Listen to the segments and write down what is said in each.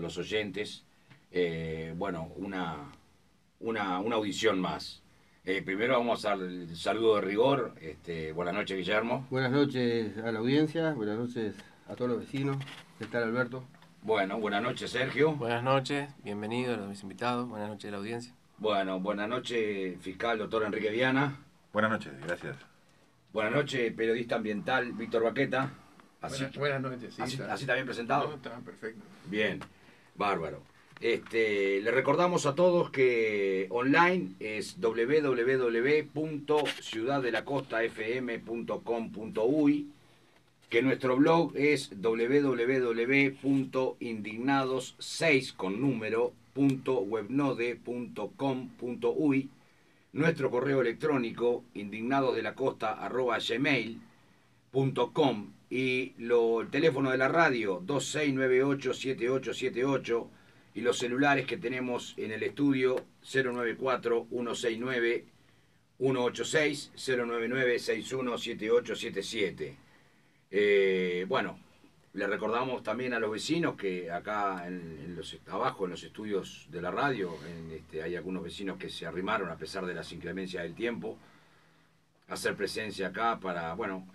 los oyentes, bueno, una audición más. Primero vamos al saludo de rigor. Buenas noches, Guillermo. Buenas noches a la audiencia, buenas noches a todos los vecinos. ¿Qué tal, Alberto? Bueno, buenas noches, Sergio. Buenas noches, bienvenidos a mis invitados, buenas noches a la audiencia. Bueno, buenas noches, fiscal doctor Enrique Viana. Buenas noches, gracias. Buenas noches, periodista ambiental Víctor Baqueta. Buenas noches, sí. Así también presentado. No, está perfecto. Bien, bárbaro. Le recordamos a todos que online es www.ciudaddelacostafm.com.uy, que nuestro blog es www.indignados6 con número.webnode.com.uy, nuestro correo electrónico indignadosdelacosta@gmail.com y el teléfono de la radio 2698-7878 y los celulares que tenemos en el estudio 094-169-186, 099-617877. Bueno, le recordamos también a los vecinos que acá abajo en los estudios de la radio hay algunos vecinos que se arrimaron a pesar de las inclemencias del tiempo a hacer presencia acá para, bueno,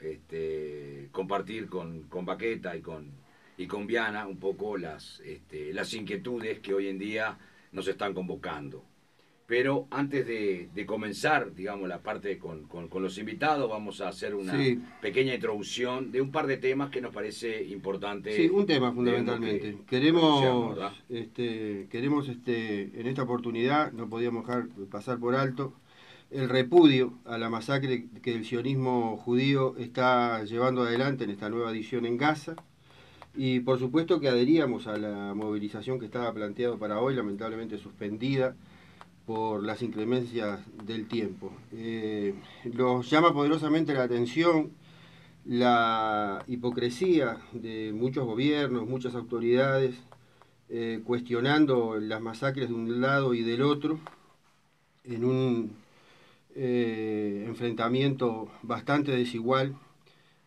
compartir con Baqueta y con Viana un poco las inquietudes que hoy en día nos están convocando. Pero antes de comenzar, digamos, la parte con los invitados, vamos a hacer una pequeña introducción de un par de temas que nos parece importante. Sí, un tema fundamentalmente. Queremos en esta oportunidad, no podíamos dejar pasar por alto, el repudio a la masacre que el sionismo judío está llevando adelante en esta nueva edición en Gaza. Y por supuesto que adheríamos a la movilización que estaba planteado para hoy, lamentablemente suspendida por las inclemencias del tiempo. Nos llama poderosamente la atención la hipocresía de muchos gobiernos, muchas autoridades, cuestionando las masacres de un lado y del otro, en un enfrentamiento bastante desigual,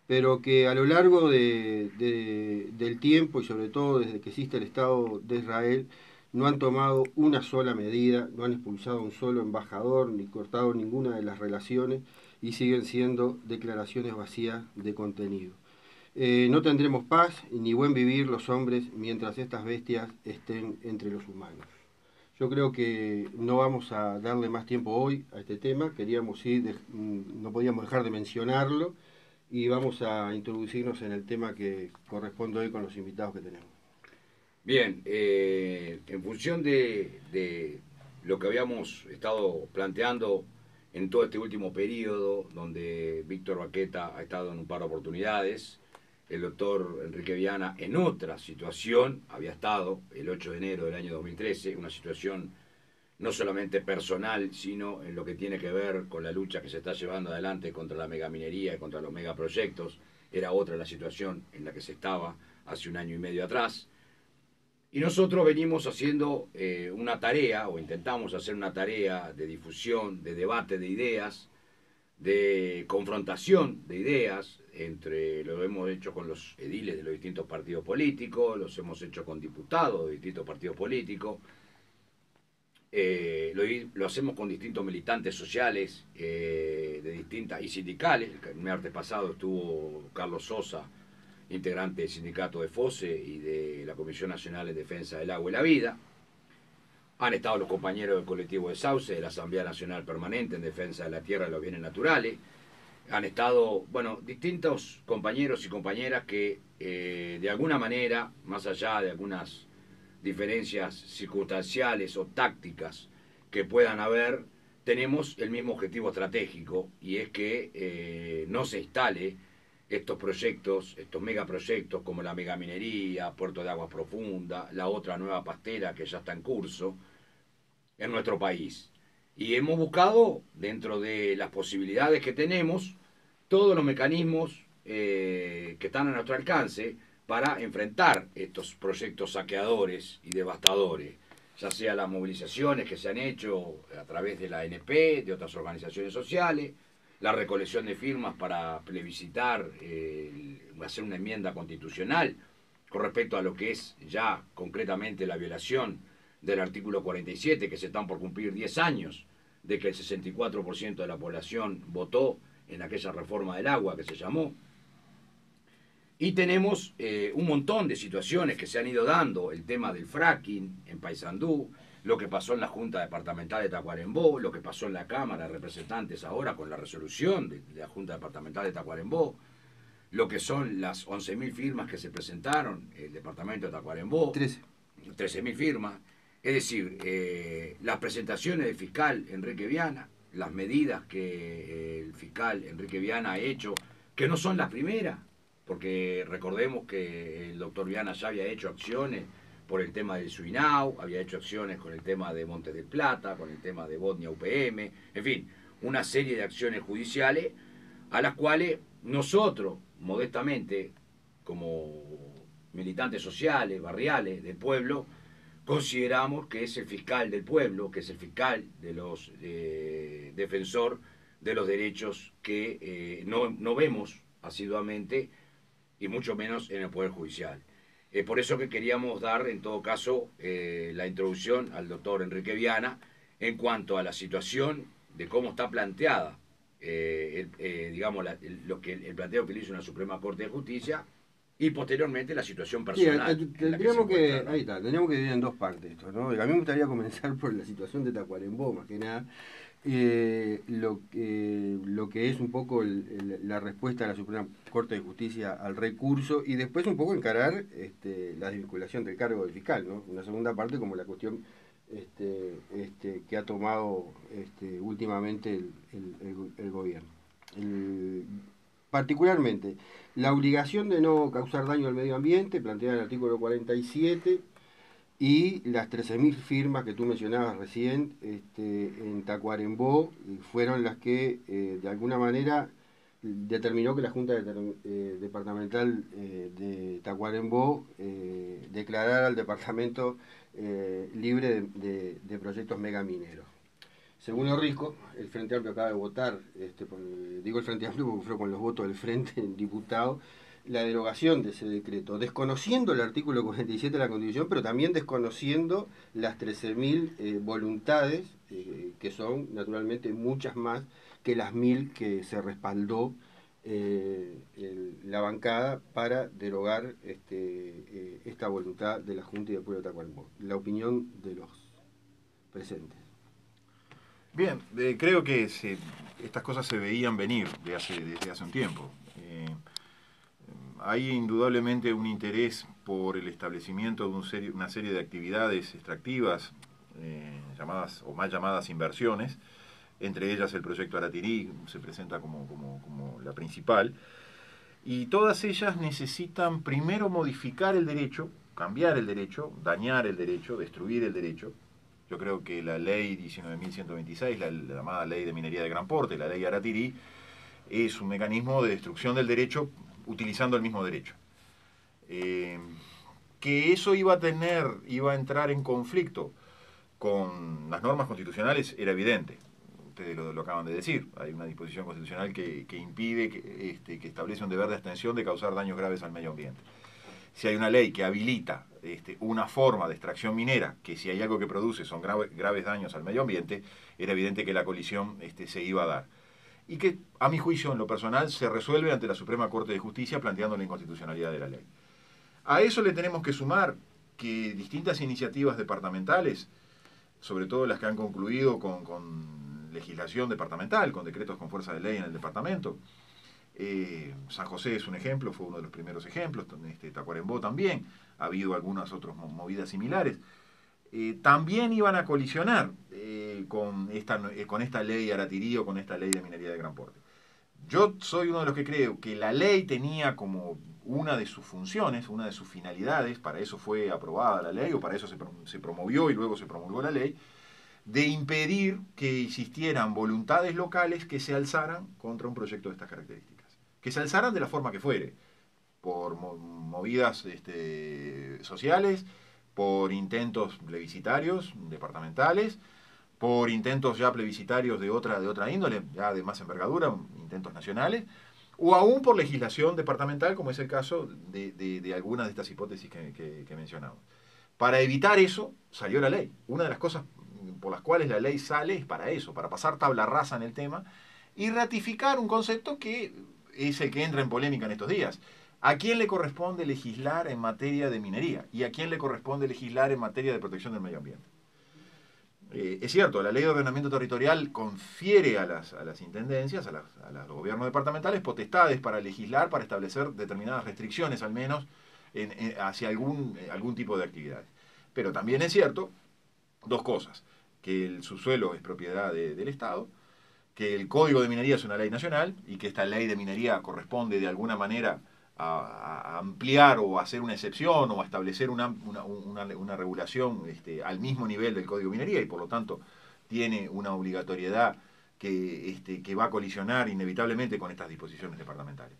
pero que a lo largo del tiempo y sobre todo desde que existe el Estado de Israel, no han tomado una sola medida, no han expulsado a un solo embajador, ni cortado ninguna de las relaciones, y siguen siendo declaraciones vacías de contenido. No tendremos paz ni buen vivir los hombres mientras estas bestias estén entre los humanos. Yo creo que no vamos a darle más tiempo hoy a este tema, no podíamos dejar de mencionarlo, y vamos a introducirnos en el tema que corresponde hoy con los invitados que tenemos. Bien, en función de lo que habíamos estado planteando en todo este último periodo, donde Víctor Baqueta ha estado en un par de oportunidades, el doctor Enrique Viana en otra situación había estado el 8 de enero del año 2013, una situación no solamente personal, sino en lo que tiene que ver con la lucha que se está llevando adelante contra la megaminería y contra los megaproyectos. Era otra la situación en la que se estaba hace un año y medio atrás. Y nosotros venimos haciendo una tarea, o intentamos hacer una tarea de difusión, de debate de ideas, de confrontación de ideas, lo hemos hecho con los ediles de los distintos partidos políticos, los hemos hecho con diputados de distintos partidos políticos, lo hacemos con distintos militantes sociales y sindicales. El martes pasado estuvo Carlos Sosa, integrante del sindicato de FOSE y de la Comisión Nacional en Defensa del Agua y la Vida. Han estado los compañeros del colectivo de Sauce, de la Asamblea Nacional Permanente en Defensa de la Tierra y los Bienes Naturales. Han estado, bueno, distintos compañeros y compañeras que de alguna manera, más allá de algunas diferencias circunstanciales o tácticas que puedan haber, tenemos el mismo objetivo estratégico, y es que no se instale estos proyectos, estos megaproyectos como la megaminería, Puerto de Aguas Profundas, la otra nueva pastera que ya está en curso en nuestro país. Y hemos buscado, dentro de las posibilidades que tenemos, todos los mecanismos que están a nuestro alcance para enfrentar estos proyectos saqueadores y devastadores, ya sea las movilizaciones que se han hecho a través de la ANP, de otras organizaciones sociales, la recolección de firmas para plebiscitar, hacer una enmienda constitucional con respecto a lo que es ya concretamente la violación del artículo 47, que se están por cumplir 10 años de que el 64% de la población votó en aquella reforma del agua que se llamó. Y tenemos un montón de situaciones que se han ido dando, el tema del fracking en Paysandú, lo que pasó en la Junta Departamental de Tacuarembó, lo que pasó en la Cámara de Representantes ahora con la resolución de la Junta Departamental de Tacuarembó, lo que son las 11.000 firmas que se presentaron el departamento de Tacuarembó, 13.000 firmas, es decir, las presentaciones del fiscal Enrique Viana, las medidas que el fiscal Enrique Viana ha hecho, que no son las primeras, porque recordemos que el doctor Viana ya había hecho acciones por el tema del Suinao, había hecho acciones con el tema de Montes del Plata, con el tema de Botnia UPM, en fin, una serie de acciones judiciales a las cuales nosotros, modestamente, como militantes sociales, barriales, del pueblo, consideramos que es el fiscal del pueblo, que es el fiscal de los defensor de los derechos que no vemos asiduamente y mucho menos en el Poder Judicial. Por eso que queríamos dar, en todo caso, la introducción al doctor Enrique Viana en cuanto a la situación de cómo está planteada, digamos, el planteo que le hizo la Suprema Corte de Justicia y posteriormente la situación personal. Sí, tendríamos que dividir en dos partes esto, ¿no? A mí me gustaría comenzar por la situación de Tacuarembó, más que nada. Lo que es un poco la respuesta de la Suprema Corte de Justicia al recurso y después un poco encarar la desvinculación del cargo del fiscal, ¿no? Una segunda parte como la cuestión que ha tomado últimamente el gobierno. Particularmente, la obligación de no causar daño al medio ambiente, planteada en el artículo 47, y las 13.000 firmas que tú mencionabas recién en Tacuarembó fueron las que de alguna manera determinó que la Junta Departamental de Tacuarembó declarara al departamento libre de proyectos megamineros. Según Orrico, el Frente Amplio acaba de votar, digo el Frente Amplio porque fue con los votos del Frente Diputado, la derogación de ese decreto, desconociendo el artículo 47 de la Constitución, pero también desconociendo las 13.000 voluntades, que son naturalmente muchas más que las 1.000 que se respaldó la bancada para derogar esta voluntad de la Junta y del Pueblo de Tacuarembó. La opinión de los presentes. Bien, creo que estas cosas se veían venir desde hace un tiempo. Hay indudablemente un interés por el establecimiento de una serie de actividades extractivas, llamadas o mal llamadas inversiones, entre ellas el proyecto Aratirí se presenta como la principal, y todas ellas necesitan primero modificar el derecho, cambiar el derecho, dañar el derecho, destruir el derecho. Yo creo que la ley 19.126, la llamada ley de minería de gran porte, la ley Aratirí, es un mecanismo de destrucción del derecho utilizando el mismo derecho. Que eso iba a entrar en conflicto con las normas constitucionales era evidente. Ustedes lo acaban de decir. Hay una disposición constitucional que impide, que establece un deber de abstención de causar daños graves al medio ambiente. Si hay una ley que habilita una forma de extracción minera, que si hay algo que produce son graves daños al medio ambiente, era evidente que la colisión se iba a dar. Y que, a mi juicio, en lo personal, se resuelve ante la Suprema Corte de Justicia planteando la inconstitucionalidad de la ley. A eso le tenemos que sumar que distintas iniciativas departamentales, sobre todo las que han concluido con legislación departamental, con decretos con fuerza de ley en el departamento, San José es un ejemplo, fue uno de los primeros ejemplos, Tacuarembó también, ha habido algunas otras movidas similares, también iban a colisionar con esta ley Aratirí o con esta ley de minería de gran porte. Yo soy uno de los que creo que la ley tenía como una de sus funciones, una de sus finalidades, para eso fue aprobada la ley, o para eso se promovió y luego se promulgó la ley, de impedir que existieran voluntades locales que se alzaran contra un proyecto de estas características. Que se alzaran de la forma que fuere, por movidas sociales, por intentos plebiscitarios departamentales, por intentos ya plebiscitarios de otra índole, ya de más envergadura, intentos nacionales, o aún por legislación departamental, como es el caso de algunas de estas hipótesis que mencionamos. Para evitar eso, salió la ley. Una de las cosas por las cuales la ley sale es para eso, para pasar tabla rasa en el tema y ratificar un concepto que es el que entra en polémica en estos días. ¿A quién le corresponde legislar en materia de minería? ¿Y a quién le corresponde legislar en materia de protección del medio ambiente? Es cierto, la ley de ordenamiento territorial confiere a las intendencias, a los gobiernos departamentales, potestades para legislar, para establecer determinadas restricciones, al menos, hacia algún tipo de actividades. Pero también es cierto dos cosas: que el subsuelo es propiedad del Estado, que el Código de Minería es una ley nacional y que esta ley de minería corresponde de alguna manera a ampliar o a hacer una excepción o a establecer una regulación al mismo nivel del Código de Minería y por lo tanto tiene una obligatoriedad que va a colisionar inevitablemente con estas disposiciones departamentales.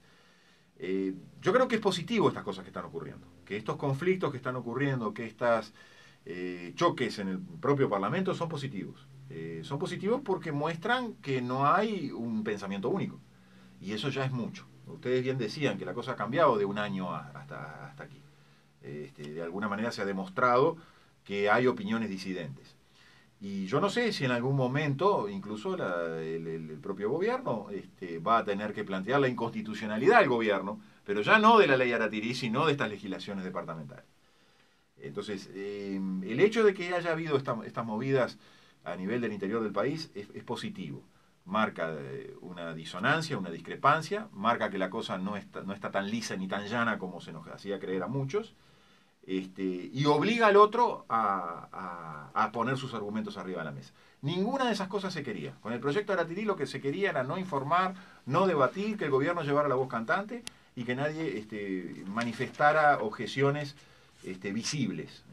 Yo creo que es positivo estas cosas que están ocurriendo, que estos conflictos que están ocurriendo, que estos choques en el propio Parlamento son positivos. Son positivos porque muestran que no hay un pensamiento único y eso ya es mucho. Ustedes bien decían que la cosa ha cambiado de un año hasta aquí. De alguna manera se ha demostrado que hay opiniones disidentes. Y yo no sé si en algún momento, incluso el propio gobierno va a tener que plantear la inconstitucionalidad del gobierno, pero ya no de la ley Aratirí, sino de estas legislaciones departamentales. Entonces, el hecho de que haya habido estas movidas a nivel del interior del país es positivo. Marca una disonancia, una discrepancia, marca que la cosa no está tan lisa ni tan llana como se nos hacía creer a muchos, y obliga al otro a poner sus argumentos arriba de la mesa. Ninguna de esas cosas se quería. Con el proyecto Aratirí lo que se quería era no informar, no debatir, que el gobierno llevara la voz cantante y que nadie manifestara objeciones visibles.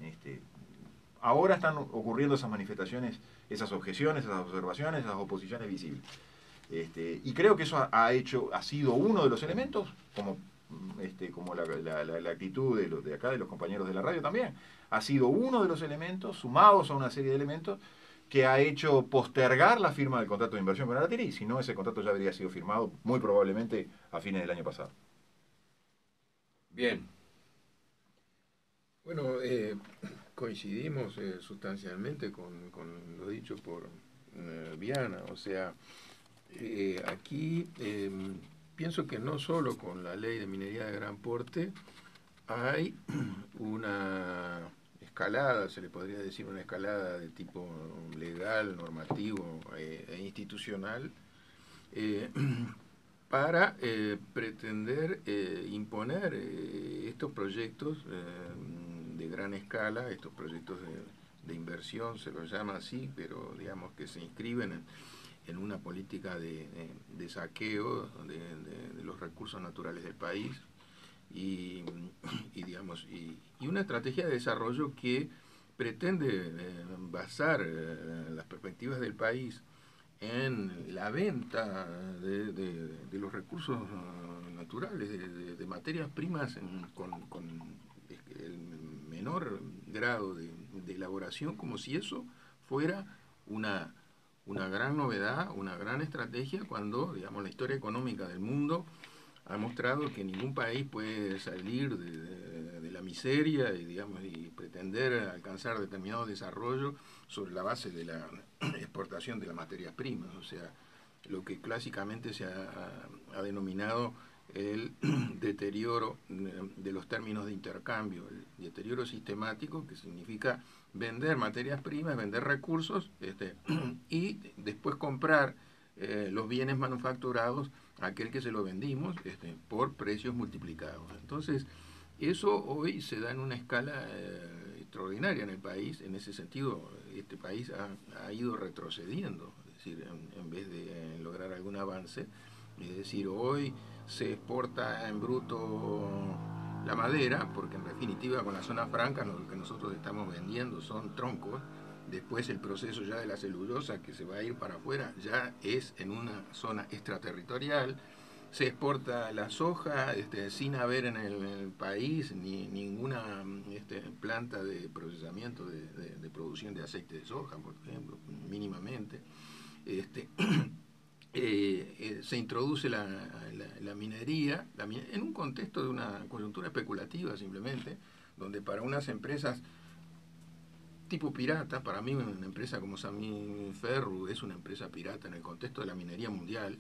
Ahora están ocurriendo esas manifestaciones, esas objeciones, esas observaciones, esas oposiciones visibles. Y creo que eso ha sido uno de los elementos, como la actitud de acá, de los compañeros de la radio también, ha sido uno de los elementos, sumados a una serie de elementos, que ha hecho postergar la firma del contrato de inversión con Aratirí. Si no, ese contrato ya habría sido firmado muy probablemente a fines del año pasado. Bien. Bueno, coincidimos sustancialmente con lo dicho por Viana. O sea, aquí pienso que no solo con la ley de minería de gran porte hay una escalada, se le podría decir una escalada de tipo legal, normativo e institucional, para pretender imponer estos proyectos de gran escala, estos proyectos de inversión, se los llama así, pero digamos que se inscriben en una política de saqueo de los recursos naturales del país y una estrategia de desarrollo que pretende basar las perspectivas del país en la venta de los recursos naturales, de materias primas con el menor grado de elaboración, como si eso fuera una gran novedad, una gran estrategia, cuando, digamos, la historia económica del mundo ha mostrado que ningún país puede salir de la miseria y pretender alcanzar determinado desarrollo sobre la base de la exportación de las materias primas. O sea, lo que clásicamente se ha denominado el deterioro de los términos de intercambio, el deterioro sistemático, que significa vender materias primas, vender recursos, y después comprar los bienes manufacturados a aquel que se lo vendimos por precios multiplicados. Entonces, eso hoy se da en una escala extraordinaria en el país. En ese sentido, este país ha ido retrocediendo, es decir, en vez de lograr algún avance. Es decir, hoy se exporta en bruto la madera, porque en definitiva con la zona franca lo que nosotros estamos vendiendo son troncos. Después el proceso ya de la celulosa, que se va a ir para afuera, ya es en una zona extraterritorial. Se exporta la soja sin haber en el país ninguna planta de procesamiento de producción de aceite de soja, por ejemplo, mínimamente. se introduce la minería en un contexto de una coyuntura especulativa simplemente, donde para unas empresas tipo pirata, para mí una empresa como Sammy Ferro es una empresa pirata en el contexto de la minería mundial,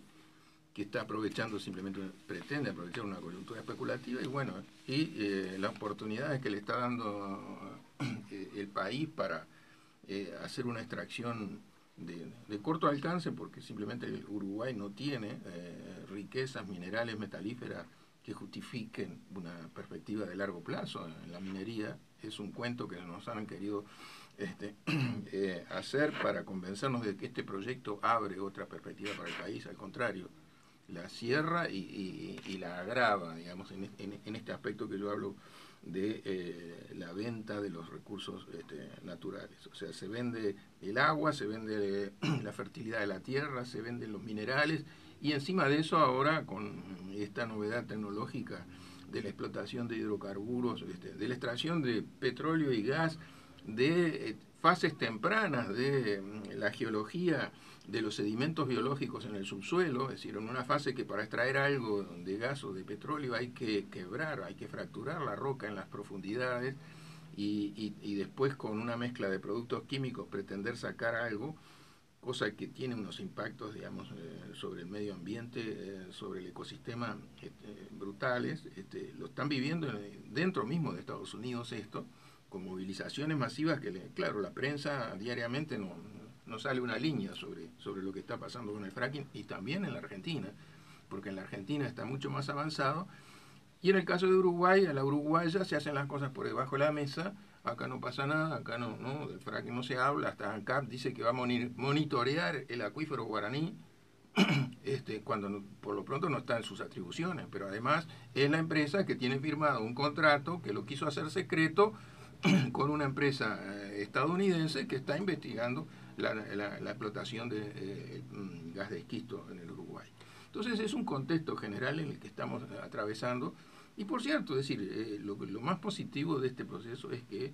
que está aprovechando simplemente, pretende aprovechar una coyuntura especulativa y bueno, las oportunidades que le está dando el país para hacer una extracción de corto alcance, porque simplemente el Uruguay no tiene riquezas minerales metalíferas que justifiquen una perspectiva de largo plazo en la minería. Es un cuento que nos han querido hacer para convencernos de que este proyecto abre otra perspectiva para el país. Al contrario, la cierra y la agrava, digamos, en este aspecto que yo hablo de la venta de los recursos naturales. O sea, se vende el agua, se vende la fertilidad de la tierra, se venden los minerales, y encima de eso ahora con esta novedad tecnológica de la explotación de hidrocarburos, de la extracción de petróleo y gas, de fases tempranas de la geología de los sedimentos biológicos en el subsuelo, es decir, en una fase que para extraer algo de gas o de petróleo hay que quebrar, hay que fracturar la roca en las profundidades y después con una mezcla de productos químicos pretender sacar algo, cosa que tiene unos impactos, digamos, sobre el medio ambiente, sobre el ecosistema brutales. Lo están viviendo dentro mismo de Estados Unidos esto, con movilizaciones masivas que, claro, la prensa diariamente no sale una línea sobre lo que está pasando con el fracking, y también en la Argentina, porque en la Argentina está mucho más avanzado, y en el caso de Uruguay, a la uruguaya se hacen las cosas por debajo de la mesa. Acá no pasa nada, acá no del fracking no se habla. Hasta ANCAP dice que va a monitorear el acuífero guaraní, cuando por lo pronto no está en sus atribuciones, pero además es la empresa que tiene firmado un contrato que lo quiso hacer secreto con una empresa estadounidense que está investigando la explotación de gas de esquisto en el Uruguay. Entonces es un contexto general en el que estamos atravesando. Y por cierto, es decir, lo más positivo de este proceso es que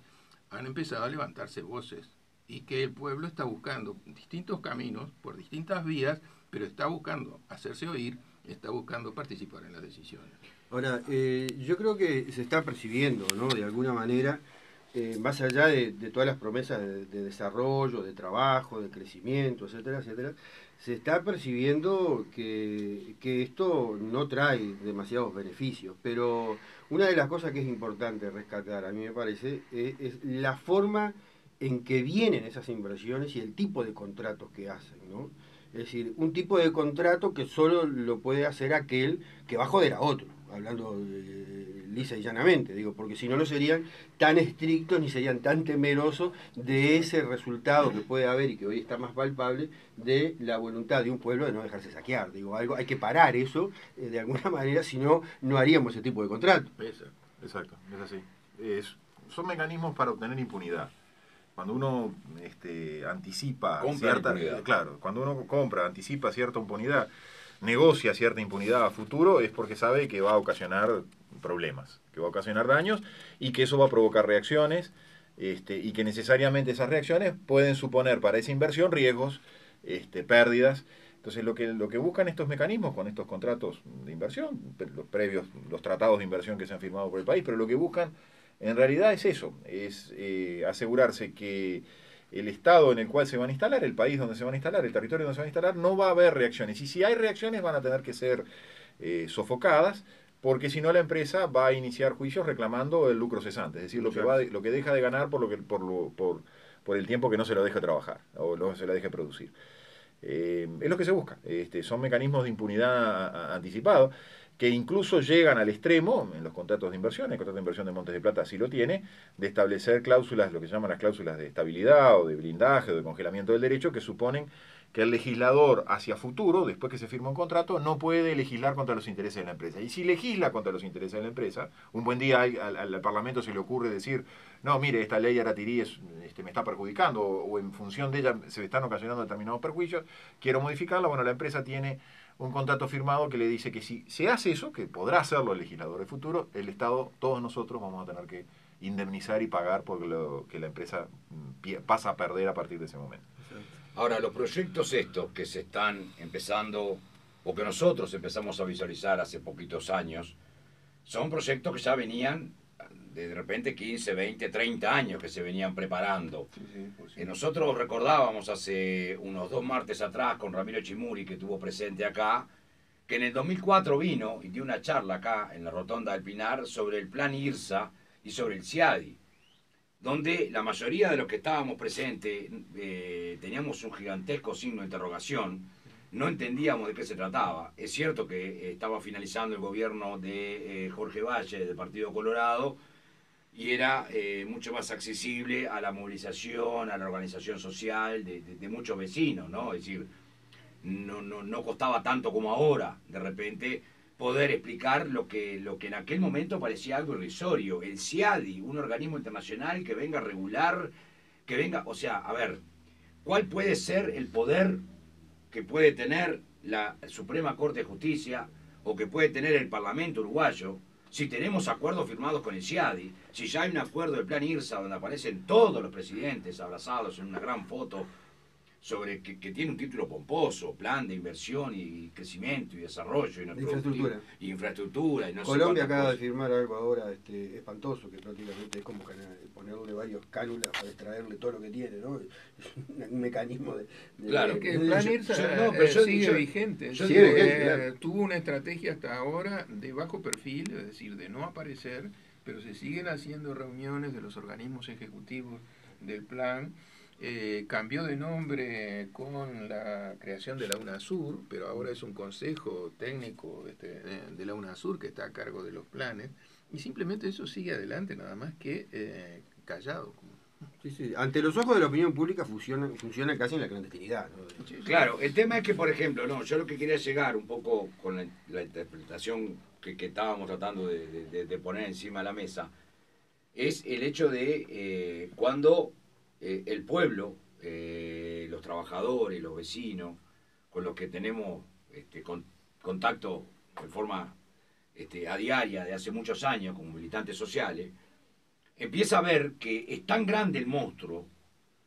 han empezado a levantarse voces y que el pueblo está buscando distintos caminos por distintas vías, pero está buscando hacerse oír, está buscando participar en las decisiones. Ahora, yo creo que se está percibiendo, ¿no?, de alguna manera, más allá de todas las promesas de desarrollo, de trabajo, de crecimiento, etcétera, etcétera, se está percibiendo que esto no trae demasiados beneficios. Pero una de las cosas que es importante rescatar, a mí me parece, es la forma en que vienen esas inversiones y el tipo de contratos que hacen, ¿no? Es decir, un tipo de contrato que solo lo puede hacer aquel que va a joder a otro, hablando lisa y llanamente, digo, porque si no, no serían tan estrictos ni serían tan temerosos de ese resultado que puede haber y que hoy está más palpable de la voluntad de un pueblo de no dejarse saquear. Digo, algo hay que parar eso de alguna manera, si no, no haríamos ese tipo de contrato. Exacto, es así. Son mecanismos para obtener impunidad. Cuando uno anticipa cuando uno compra, anticipa cierta impunidad, negocia cierta impunidad a futuro, es porque sabe que va a ocasionar problemas, que va a ocasionar daños y que eso va a provocar reacciones, y que necesariamente esas reacciones pueden suponer para esa inversión riesgos, pérdidas. Entonces lo que buscan estos mecanismos con estos contratos de inversión, los tratados de inversión que se han firmado por el país, pero lo que buscan en realidad es eso, es asegurarse que el estado en el cual se van a instalar, el país donde se van a instalar, el territorio donde se van a instalar, no va a haber reacciones. Y si hay reacciones van a tener que ser sofocadas, porque si no la empresa va a iniciar juicios reclamando el lucro cesante, es decir, lo que deja de ganar por el tiempo que no se lo deja trabajar o no se lo deja producir. Es lo que se busca. Son mecanismos de impunidad anticipados que incluso llegan al extremo, en los contratos de inversión, el contrato de inversión de Montes de Plata sí lo tiene, de establecer cláusulas, lo que se llaman las cláusulas de estabilidad o de blindaje o de congelamiento del derecho, que suponen que el legislador hacia futuro, después que se firma un contrato, no puede legislar contra los intereses de la empresa. Y si legisla contra los intereses de la empresa, un buen día al Parlamento se le ocurre decir, no, mire, esta ley Aratirí me está perjudicando, o en función de ella se están ocasionando determinados perjuicios, quiero modificarla. Bueno, la empresa tiene un contrato firmado que le dice que si se hace eso, que podrá hacerlo el legislador del futuro, el Estado, todos nosotros vamos a tener que indemnizar y pagar por lo que la empresa pasa a perder a partir de ese momento. Ahora, los proyectos estos que se están empezando, o que nosotros empezamos a visualizar hace poquitos años, son proyectos que ya venían de repente 15, 20, 30 años que se venían preparando. Nosotros recordábamos hace unos 2 martes atrás con Ramiro Chimuri, que estuvo presente acá, que en el 2004 vino y dio una charla acá en la Rotonda del Pinar sobre el plan IRSA y sobre el CIADI, donde la mayoría de los que estábamos presentes teníamos un gigantesco signo de interrogación, no entendíamos de qué se trataba. Es cierto que estaba finalizando el gobierno de Jorge Valle, del Partido Colorado, y era mucho más accesible a la movilización, a la organización social de muchos vecinos, ¿no? Es decir, no costaba tanto como ahora, de repente, poder explicar lo que en aquel momento parecía algo irrisorio. El CIADI, un organismo internacional que venga a regular, que venga, o sea, a ver, ¿cuál puede ser el poder que puede tener la Suprema Corte de Justicia o que puede tener el Parlamento uruguayo si tenemos acuerdos firmados con el CIADI, si ya hay un acuerdo del plan IRSA donde aparecen todos los presidentes abrazados en una gran foto sobre que tiene un título pomposo, plan de inversión y crecimiento y desarrollo y infraestructura y no Colombia sé acaba de cosas. firmar algo ahora espantoso, que prácticamente es como ponerle varios cánulas para extraerle todo lo que tiene, ¿no? Es un mecanismo de Claro. Que el plan IRSA sigue vigente. Tuvo una estrategia hasta ahora de bajo perfil, es decir, de no aparecer, pero se siguen haciendo reuniones de los organismos ejecutivos del plan. Cambió de nombre con la creación de la UNASUR, pero ahora es un consejo técnico de la UNASUR que está a cargo de los planes, y simplemente eso sigue adelante, nada más que callado. Sí. Ante los ojos de la opinión pública funciona casi en la clandestinidad, ¿no? Claro, el tema es que, por ejemplo, yo lo que quería llegar un poco con la interpretación que estábamos tratando de poner encima de la mesa, es el hecho de cuando el pueblo, los trabajadores, los vecinos, con los que tenemos contacto de forma a diaria de hace muchos años como militantes sociales, empieza a ver que es tan grande el monstruo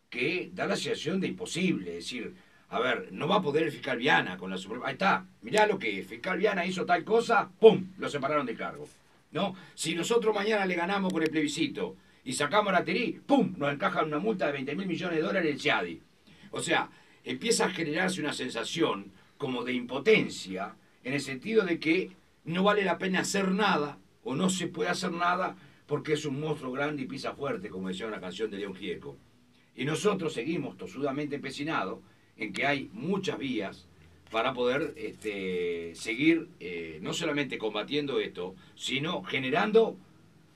que da la sensación de imposible. Es decir, a ver, no va a poder el fiscal Viana con la Suprema. Ahí está, mirá lo que es, fiscal Viana hizo tal cosa, ¡pum!, lo separaron del cargo, ¿no? Si nosotros mañana le ganamos con el plebiscito y sacamos la Terí, ¡pum!, nos encajan una multa de $20.000 millones el CIADI. O sea, empieza a generarse una sensación como de impotencia, en el sentido de que no vale la pena hacer nada, o no se puede hacer nada, porque es un monstruo grande y pisa fuerte, como decía una canción de León Gieco. Y nosotros seguimos tosudamente empecinados en que hay muchas vías para poder seguir no solamente combatiendo esto, sino generando,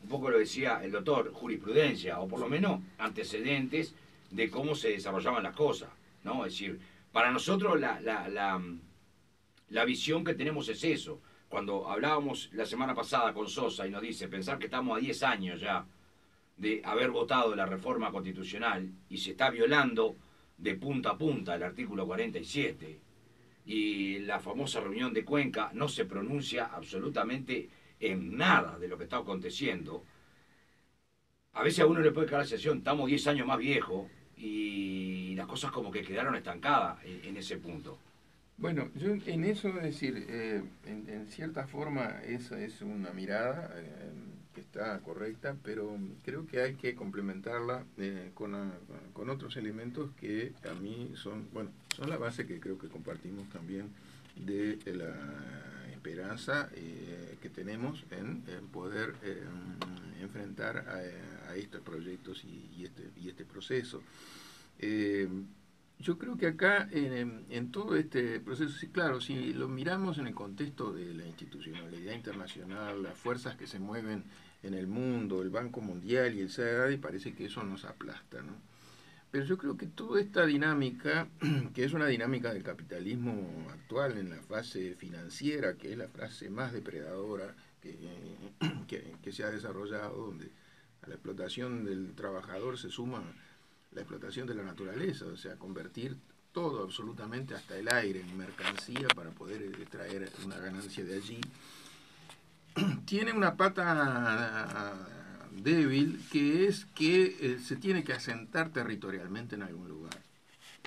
un poco lo decía el doctor, jurisprudencia, o por lo menos antecedentes de cómo se desarrollaban las cosas, ¿no? Es decir, para nosotros la visión que tenemos es eso. Cuando hablábamos la semana pasada con Sosa y nos dice, pensar que estamos a 10 años ya de haber votado la reforma constitucional y se está violando de punta a punta el artículo 47, y la famosa reunión de Cuenca no se pronuncia absolutamente en nada de lo que está aconteciendo, a veces a uno le puede quedar la sensación, estamos 10 años más viejos y las cosas como que quedaron estancadas en ese punto. Bueno, yo en eso, es decir, en cierta forma esa es una mirada que está correcta, pero creo que hay que complementarla con otros elementos que a mí son la base que creo que compartimos también de la esperanza que tenemos en poder enfrentar a estos proyectos y este proceso. Yo creo que acá, en todo este proceso, sí, claro, si lo miramos en el contexto de la institucionalidad internacional, las fuerzas que se mueven en el mundo, el Banco Mundial y el CIADI, parece que eso nos aplasta, ¿no? Pero yo creo que toda esta dinámica, que es una dinámica del capitalismo actual en la fase financiera, que es la fase más depredadora que se ha desarrollado, donde a la explotación del trabajador se suma la explotación de la naturaleza, o sea, convertir todo absolutamente hasta el aire en mercancía para poder extraer una ganancia de allí, tiene una pata débil, que es que se tiene que asentar territorialmente en algún lugar.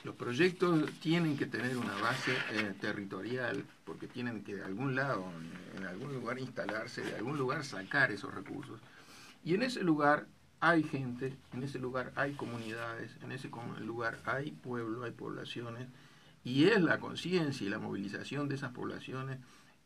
Los proyectos tienen que tener una base territorial, porque tienen que de algún lado, en algún lugar instalarse, de algún lugar sacar esos recursos. Y en ese lugar hay gente, en ese lugar hay comunidades, en ese lugar hay pueblo, hay poblaciones, y es la conciencia y la movilización de esas poblaciones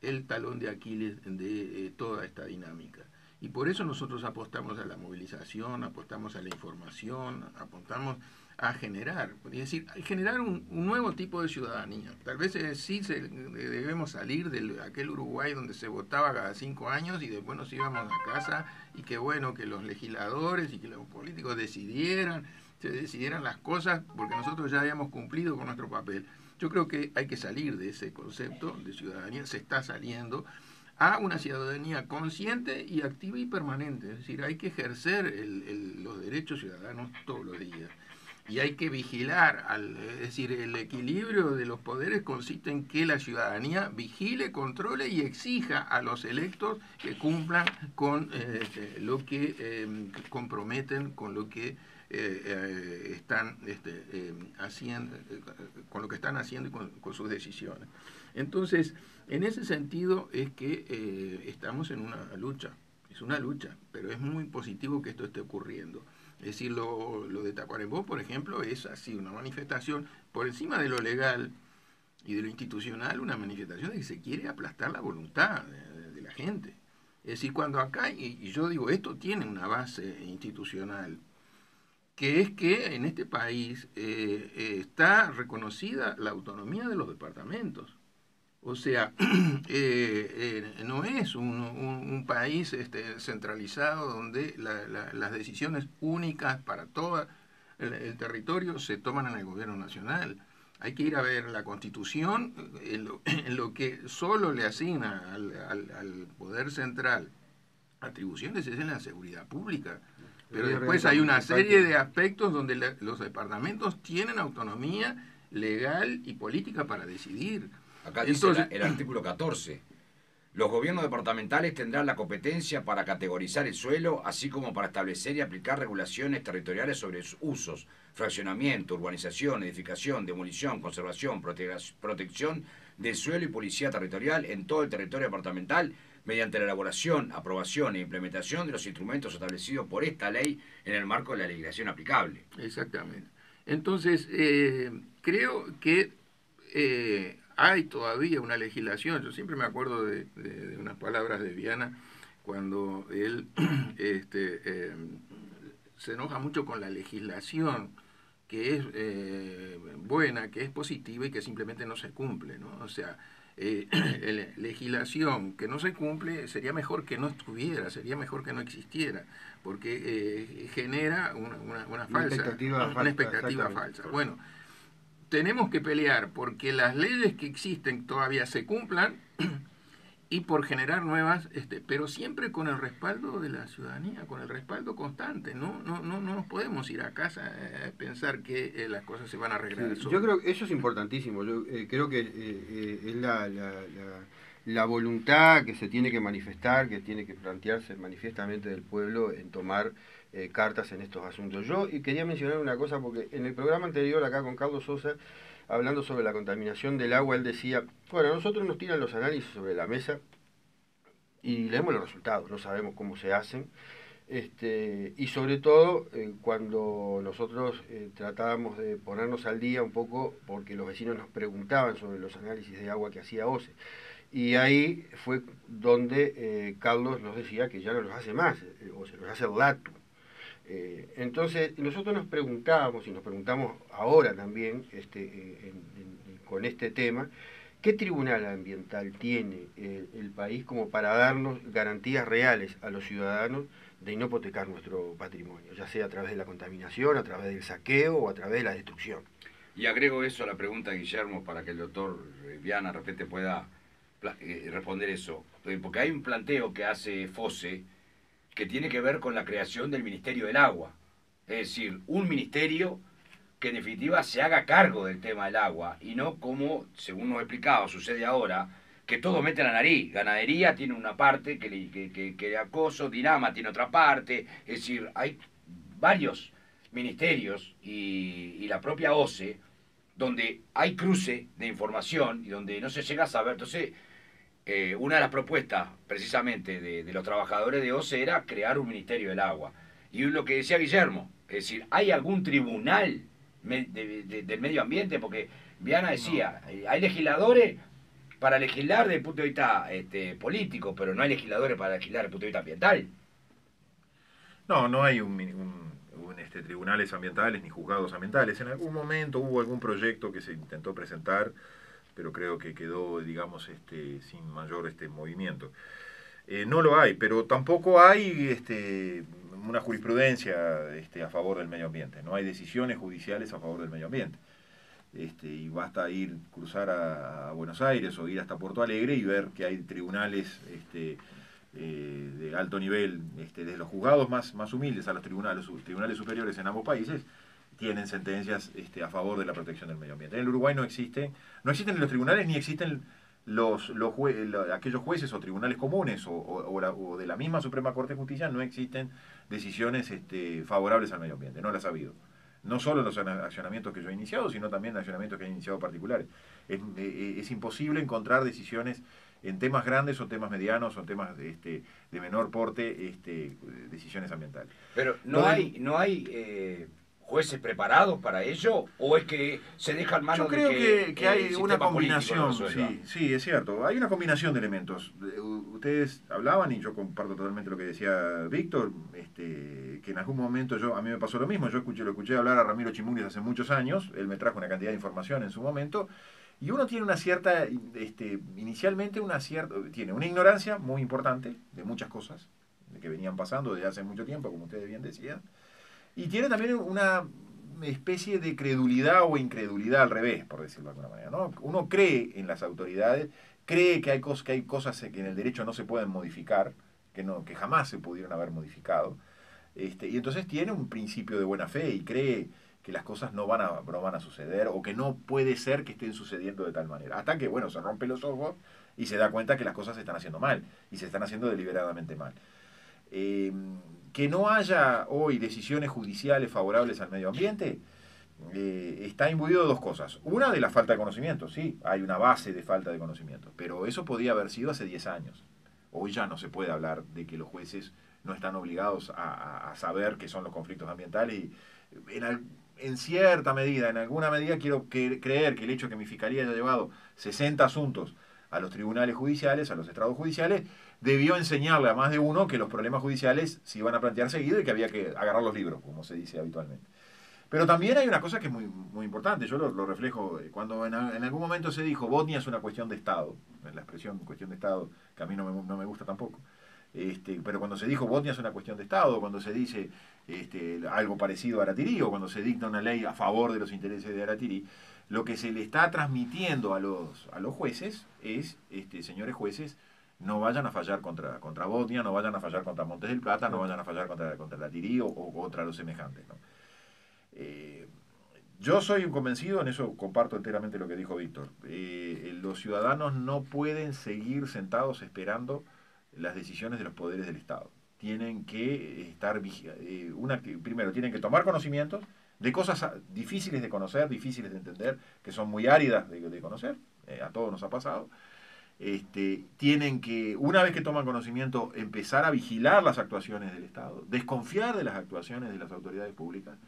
el talón de Aquiles de toda esta dinámica. Y por eso nosotros apostamos a la movilización, apostamos a la información, apostamos a generar, es decir, a generar un nuevo tipo de ciudadanía. Tal vez debemos salir de aquel Uruguay donde se votaba cada 5 años y después nos íbamos a casa y que bueno, que los legisladores y que los políticos se decidieran las cosas porque nosotros ya habíamos cumplido con nuestro papel. Yo creo que hay que salir de ese concepto de ciudadanía, se está saliendo a una ciudadanía consciente y activa y permanente. Es decir, hay que ejercer los derechos ciudadanos todos los días. Y hay que vigilar, es decir, el equilibrio de los poderes consiste en que la ciudadanía vigile, controle y exija a los electos que cumplan con lo que comprometen, con lo que están haciendo, con lo que están haciendo y con sus decisiones. Entonces, en ese sentido es que estamos en una lucha. Es una lucha, pero es muy positivo que esto esté ocurriendo. Es decir, lo de Tacuarembó, por ejemplo, es así, una manifestación por encima de lo legal y de lo institucional, una manifestación de que se quiere aplastar la voluntad de la gente. Es decir, cuando acá, y yo digo, esto tiene una base institucional, que es que en este país está reconocida la autonomía de los departamentos. O sea, no es un país centralizado donde las decisiones únicas para todo el territorio se toman en el gobierno nacional. Hay que ir a ver la Constitución, en lo que solo le asigna al Poder Central atribuciones es en la seguridad pública. Pero después hay una serie de aspectos donde los departamentos tienen autonomía legal y política para decidir. Acá dice el artículo 14. Los gobiernos departamentales tendrán la competencia para categorizar el suelo, así como para establecer y aplicar regulaciones territoriales sobre sus usos, fraccionamiento, urbanización, edificación, demolición, conservación, protección del suelo y policía territorial en todo el territorio departamental, mediante la elaboración, aprobación e implementación de los instrumentos establecidos por esta ley en el marco de la legislación aplicable. Exactamente. Entonces, creo que hay todavía una legislación. Yo siempre me acuerdo de unas palabras de Viana cuando él se enoja mucho con la legislación, que es buena, que es positiva y que simplemente no se cumple, ¿no? O sea, legislación que no se cumple sería mejor que no estuviera, sería mejor que no existiera, porque genera una expectativa falsa. Bueno, tenemos que pelear porque las leyes que existen todavía se cumplan y por generar nuevas, pero siempre con el respaldo de la ciudadanía, con el respaldo constante. No nos podemos ir a casa a pensar que las cosas se van a arreglar. Sí, yo creo que eso es importantísimo. Yo creo que es la voluntad que se tiene que manifestar, que tiene que plantearse manifiestamente del pueblo en tomar cartas en estos asuntos. Yo quería mencionar una cosa, porque en el programa anterior acá con Carlos Sosa, hablando sobre la contaminación del agua, él decía, bueno, nosotros nos tiran los análisis sobre la mesa y leemos los resultados, no sabemos cómo se hacen, y sobre todo cuando nosotros tratábamos de ponernos al día un poco, porque los vecinos nos preguntaban sobre los análisis de agua que hacía OCE. Y ahí fue donde Carlos nos decía que ya no los hace más, o se los hace el LATU. Entonces nosotros nos preguntábamos, y nos preguntamos ahora también con este tema, ¿qué tribunal ambiental tiene el país como para darnos garantías reales a los ciudadanos de no hipotecar nuestro patrimonio, ya sea a través de la contaminación, a través del saqueo o a través de la destrucción? Y agrego eso a la pregunta de Guillermo para que el doctor Viana de repente pueda responder eso, porque hay un planteo que hace FOSE que tiene que ver con la creación del Ministerio del Agua, es decir, un ministerio que en definitiva se haga cargo del tema del agua y no como, según nos explicaba, sucede ahora, que todo mete la nariz. Ganadería tiene una parte que acoso, Dinama tiene otra parte, es decir, hay varios ministerios y la propia OCE donde hay cruce de información y donde no se llega a saber. Entonces, una de las propuestas precisamente de los trabajadores de OCE era crear un Ministerio del Agua. Y lo que decía Guillermo, es decir, ¿hay algún tribunal del medio ambiente? Porque Viana decía, hay legisladores para legislar desde el punto de vista político, pero no hay legisladores para legislar desde el punto de vista ambiental. No hay tribunales ambientales ni juzgados ambientales. En algún momento hubo algún proyecto que se intentó presentar, pero creo que quedó, digamos, sin mayor movimiento. No lo hay, pero tampoco hay una jurisprudencia a favor del medio ambiente. No hay decisiones judiciales a favor del medio ambiente. Y basta cruzar a Buenos Aires o ir hasta Porto Alegre y ver que hay tribunales de alto nivel, desde los juzgados más humildes a los tribunales superiores en ambos países, tienen sentencias a favor de la protección del medio ambiente. En el Uruguay no existen los tribunales ni existen aquellos jueces o tribunales comunes o de la misma Suprema Corte de Justicia, no existen decisiones favorables al medio ambiente, no las ha habido. No solo los accionamientos que yo he iniciado, sino también accionamientos que han iniciado particulares. Es imposible encontrar decisiones en temas grandes o temas medianos o temas de menor porte, decisiones ambientales. Pero no hay jueces preparados para ello, o es que se dejan manos. Yo creo de que hay una combinación, sí, es cierto, hay una combinación de elementos. Ustedes hablaban, y yo comparto totalmente lo que decía Víctor, que en algún momento a mí me pasó lo mismo. Yo lo escuché hablar a Ramiro Chimuris hace muchos años, él me trajo una cantidad de información en su momento, y uno tiene inicialmente tiene una ignorancia muy importante de muchas cosas que venían pasando desde hace mucho tiempo, como ustedes bien decían, y tiene también una especie de credulidad o incredulidad al revés, por decirlo de alguna manera, ¿no? Uno cree en las autoridades, cree que hay cosas que en el derecho no se pueden modificar, que jamás se pudieron haber modificado, y entonces tiene un principio de buena fe y cree que las cosas no van a suceder, o que no puede ser que estén sucediendo de tal manera. Hasta que, se rompe los ojos y se da cuenta que las cosas se están haciendo mal, y se están haciendo deliberadamente mal. Que no haya hoy decisiones judiciales favorables al medio ambiente, está imbuido de dos cosas. Una, de la falta de conocimiento, sí, hay una base de falta de conocimiento, pero eso podía haber sido hace 10 años. Hoy ya no se puede hablar de que los jueces no están obligados a saber qué son los conflictos ambientales, y en cierta medida, en alguna medida, quiero creer que el hecho de que mi fiscalía haya llevado 60 asuntos a los tribunales judiciales, a los estrados judiciales, debió enseñarle a más de uno que los problemas judiciales se iban a plantear seguido y que había que agarrar los libros, como se dice habitualmente. Pero también hay una cosa que es muy, muy importante, yo lo reflejo, cuando en algún momento se dijo Botnia es una cuestión de Estado, la expresión cuestión de Estado, que a mí no me gusta tampoco, pero cuando se dijo Botnia es una cuestión de Estado, cuando se dice algo parecido a Aratirí, o cuando se dicta una ley a favor de los intereses de Aratirí, lo que se le está transmitiendo a los jueces es, señores jueces, no vayan a fallar contra Botnia, no vayan a fallar contra Montes del Plata, no vayan a fallar contra Aratirí o contra los semejantes, ¿no? Yo soy un convencido, en eso comparto enteramente lo que dijo Víctor. Los ciudadanos no pueden seguir sentados esperando las decisiones de los poderes del Estado. Tienen que estar primero tienen que tomar conocimientos de cosas difíciles de conocer, difíciles de entender, que son muy áridas de conocer, a todos nos ha pasado. Tienen que, una vez que toman conocimiento, empezar a vigilar las actuaciones del Estado, desconfiar de las actuaciones de las autoridades públicas,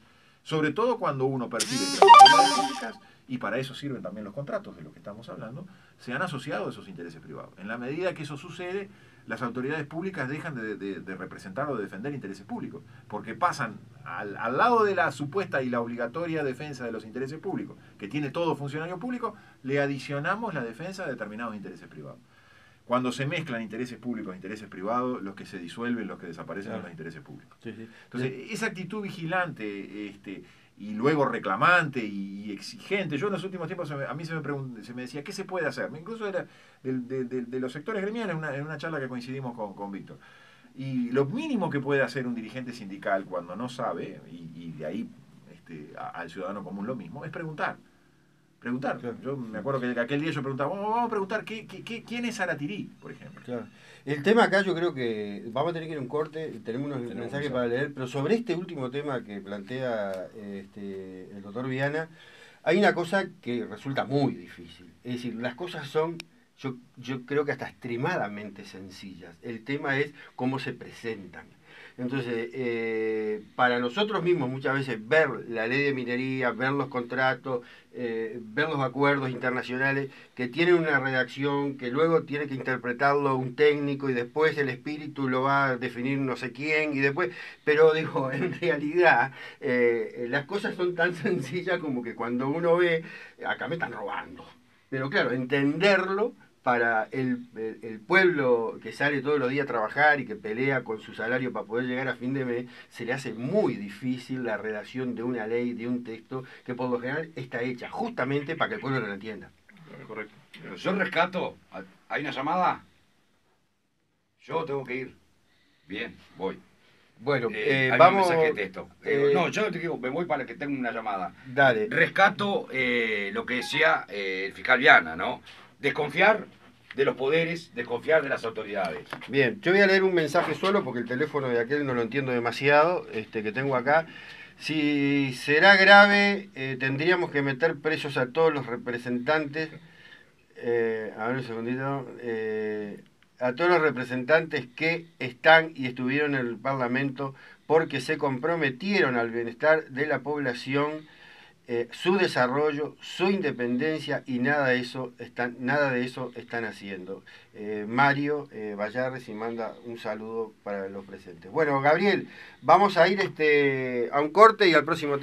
sobre todo cuando uno percibe que las autoridades públicas, y para eso sirven también los contratos de los que estamos hablando, se han asociado a esos intereses privados. En la medida que eso sucede, las autoridades públicas dejan de representar o de defender intereses públicos, porque pasan al lado de la supuesta y la obligatoria defensa de los intereses públicos, que tiene todo funcionario público, le adicionamos la defensa de determinados intereses privados. Cuando se mezclan intereses públicos e intereses privados, los que se disuelven, los que desaparecen son los intereses públicos. Sí, sí. Entonces, esa actitud vigilante y luego reclamante y exigente, yo en los últimos tiempos a mí se me decía, ¿qué se puede hacer? Incluso era de los sectores gremiales, en una charla que coincidimos con Víctor. Y lo mínimo que puede hacer un dirigente sindical cuando no sabe, y de ahí al ciudadano común lo mismo, es preguntar. Claro. Yo me acuerdo que aquel día yo preguntaba, vamos a preguntar quién es Aratirí, por ejemplo. Claro. El tema acá yo creo que vamos a tener que ir a un corte, tenemos unos mensajes para leer, pero sobre este último tema que plantea el doctor Viana, Hay una cosa que resulta muy difícil. Es decir, las cosas son, yo creo que hasta extremadamente sencillas. El tema es cómo se presentan. Entonces, para nosotros mismos muchas veces ver la ley de minería, ver los contratos, ver los acuerdos internacionales que tienen una redacción, que luego tiene que interpretarlo un técnico y después el espíritu lo va a definir no sé quién y después, pero digo, en realidad las cosas son tan sencillas como que cuando uno ve, acá me están robando. Pero claro, entenderlo para el pueblo que sale todos los días a trabajar y que pelea con su salario para poder llegar a fin de mes, se le hace muy difícil la redacción de una ley, de un texto, que por lo general está hecha justamente para que el pueblo lo entienda. Correcto. Yo rescato. ¿Hay una llamada? Yo tengo que ir. Bien, voy. Bueno, Hay vamos... un mensaje de texto. No, yo te digo, me voy para que tenga una llamada. Dale. Rescato lo que decía el fiscal Viana, ¿no? Desconfiar de los poderes, desconfiar de las autoridades. Bien, yo voy a leer un mensaje solo porque el teléfono de aquel no lo entiendo demasiado, que tengo acá. Si será grave, tendríamos que meter presos a todos los representantes. A ver un segundito. A todos los representantes que están y estuvieron en el Parlamento porque se comprometieron al bienestar de la población, su desarrollo, su independencia y nada de eso están haciendo. Mario Vallarres y manda un saludo para los presentes. Bueno, Gabriel, vamos a ir a un corte y al próximo tema.